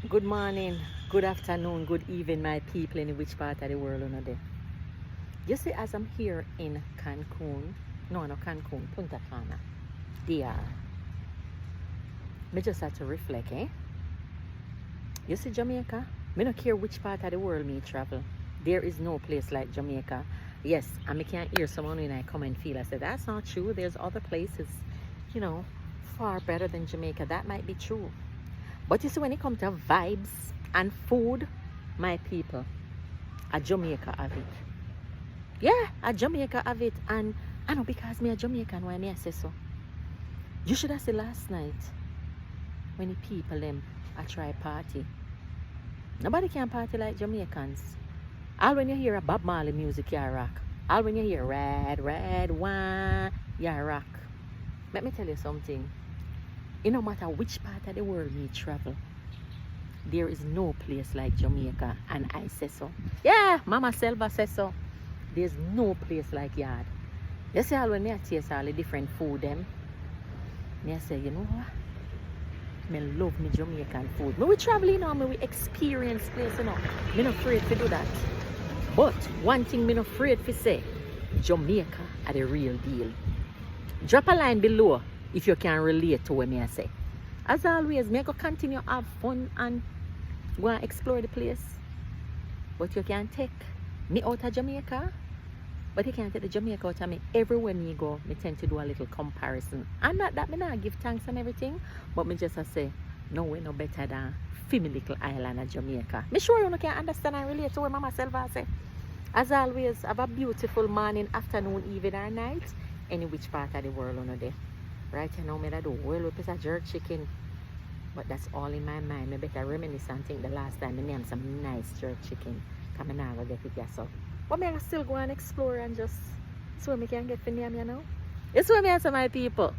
Good morning, good afternoon, good evening, my people in which part of the world are there. You see, as I'm here in Cancun, no, Cancun, Punta Cana, DR, me just had to reflect, eh? You see, Jamaica, me don't care which part of the world me travel. There is no place like Jamaica. Yes, and me can't hear someone when I come and feel. I said, that's not true. There's other places, you know, far better than Jamaica. That might be true. But you see, when it comes to vibes and food, my people, a Jamaica have it. Yeah, a Jamaica have it. And I know because me a Jamaican, why me I say so. You should have seen last night when the people them I try party. Nobody can party like Jamaicans. All when you hear a Bob Marley music, you rock. All when you hear red, waan, you rock. Let me tell you something. It no matter which part of the world you travel, there is no place like Jamaica, and I say so. Yeah, Mama Selva says so. There's no place like yard. You see, all when I taste all the different food them, me I say, you know what? Me love me Jamaican food. Me we travel, you know, me we experience place, you know. Me not afraid to do that. But one thing me not afraid to say, Jamaica are the real deal. Drop a line below if you can relate to what me I say. As always, me go continue have fun and go and explore the place. But you can take me out of Jamaica, but you can't take the Jamaica out of me. Everywhere me go, me tend to do a little comparison. And not that me not give thanks and everything, but me just say, no way no better than family little island of Jamaica. Me sure you can understand and relate to what Mama Selva say. As always, have a beautiful morning, afternoon, evening or night, any which part of the world you know there. Right now, me I do well with a jerk chicken. But that's all in my mind. I better reminisce and think the last time I named some nice jerk chicken. Because I never get it yet. So, but I still go and explore and just see what I can get for name, you know. It's what I answer my people.